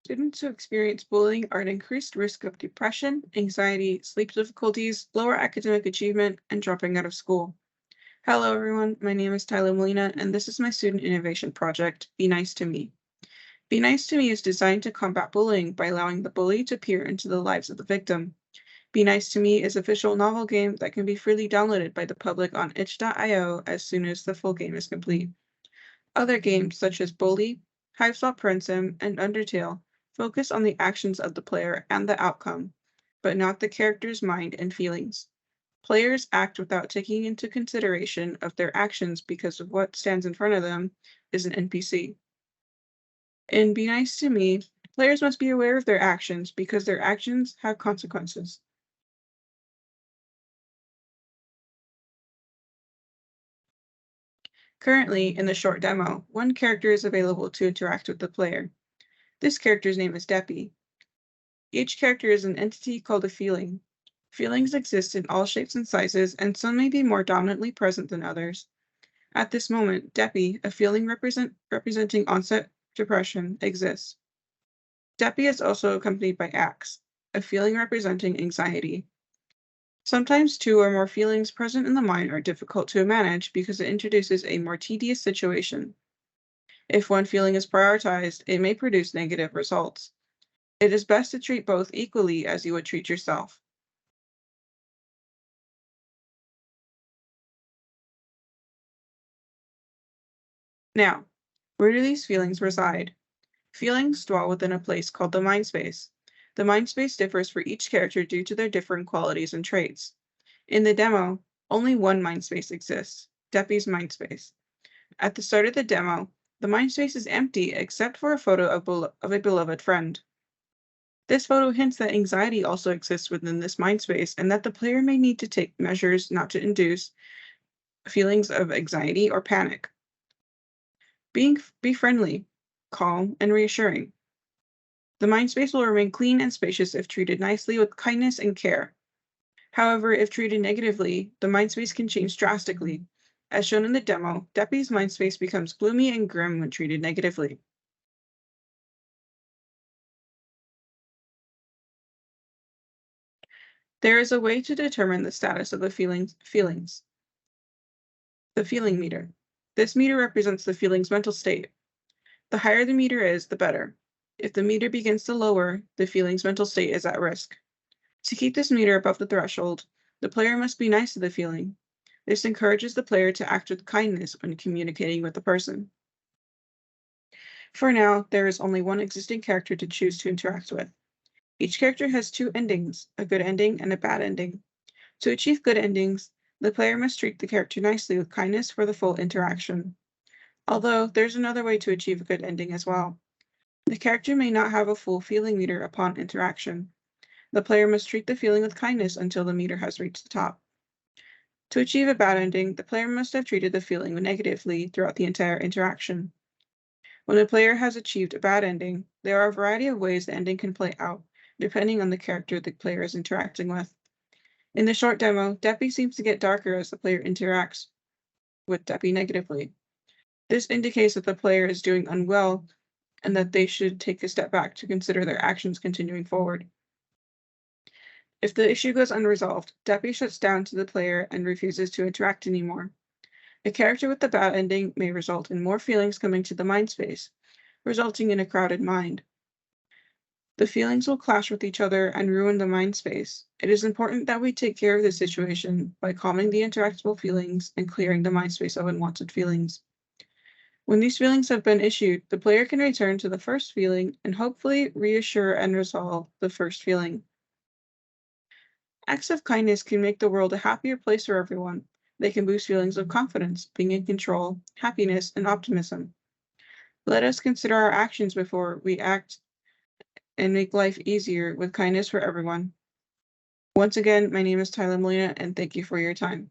Students who experience bullying are at increased risk of depression, anxiety, sleep difficulties, lower academic achievement, and dropping out of school. Hello, everyone. My name is Tyler Molina, and this is my student innovation project, Be Nice to Me. Be Nice to Me is designed to combat bullying by allowing the bully to peer into the lives of the victim. Be Nice to Me is a visual novel game that can be freely downloaded by the public on itch.io as soon as the full game is complete. Other games such as Bully, Hiveswap Princem, and Undertale focus on the actions of the player and the outcome, but not the character's mind and feelings. Players act without taking into consideration of their actions because of what stands in front of them is an NPC. In Be Nice to Me, players must be aware of their actions because their actions have consequences. Currently, in the short demo, one character is available to interact with the player. This character's name is Deppy. Each character is an entity called a feeling. Feelings exist in all shapes and sizes, and some may be more dominantly present than others. At this moment, Deppy, a feeling representing onset depression, exists. Deppy is also accompanied by Axe, a feeling representing anxiety. Sometimes two or more feelings present in the mind are difficult to manage because it introduces a more tedious situation. If one feeling is prioritized, it may produce negative results. It is best to treat both equally as you would treat yourself. Now, where do these feelings reside? Feelings dwell within a place called the mind space. The mind space differs for each character due to their different qualities and traits. In the demo, only one mind space exists, Deppy's mind space. At the start of the demo, the mind space is empty except for a photo of a beloved friend. This photo hints that anxiety also exists within this mind space and that the player may need to take measures not to induce feelings of anxiety or panic. Be friendly, calm, and reassuring. The mind space will remain clean and spacious if treated nicely with kindness and care. However, if treated negatively, the mind space can change drastically. As shown in the demo, Deppy's mind space becomes gloomy and grim when treated negatively. There is a way to determine the status of the feelings. The feeling meter. This meter represents the feeling's mental state. The higher the meter is, the better. If the meter begins to lower, the feeling's mental state is at risk. To keep this meter above the threshold, the player must be nice to the feeling. This encourages the player to act with kindness when communicating with the person. For now, there is only one existing character to choose to interact with. Each character has two endings, a good ending and a bad ending. To achieve good endings, the player must treat the character nicely with kindness for the full interaction. Although, there's another way to achieve a good ending as well. The character may not have a full feeling meter upon interaction. The player must treat the feeling with kindness until the meter has reached the top. To achieve a bad ending, the player must have treated the feeling negatively throughout the entire interaction. When the player has achieved a bad ending, there are a variety of ways the ending can play out, depending on the character the player is interacting with. In the short demo, Deppy seems to get darker as the player interacts with Deppy negatively. This indicates that the player is doing unwell and that they should take a step back to consider their actions continuing forward. If the issue goes unresolved, Deppy shuts down to the player and refuses to interact anymore. A character with the bad ending may result in more feelings coming to the mind space, resulting in a crowded mind. The feelings will clash with each other and ruin the mind space. It is important that we take care of this situation by calming the interactable feelings and clearing the mind space of unwanted feelings. When these feelings have been issued, the player can return to the first feeling and hopefully reassure and resolve the first feeling. Acts of kindness can make the world a happier place for everyone. They can boost feelings of confidence, being in control, happiness, and optimism. Let us consider our actions before we act and make life easier with kindness for everyone. Once again, my name is Tyler Molina, and thank you for your time.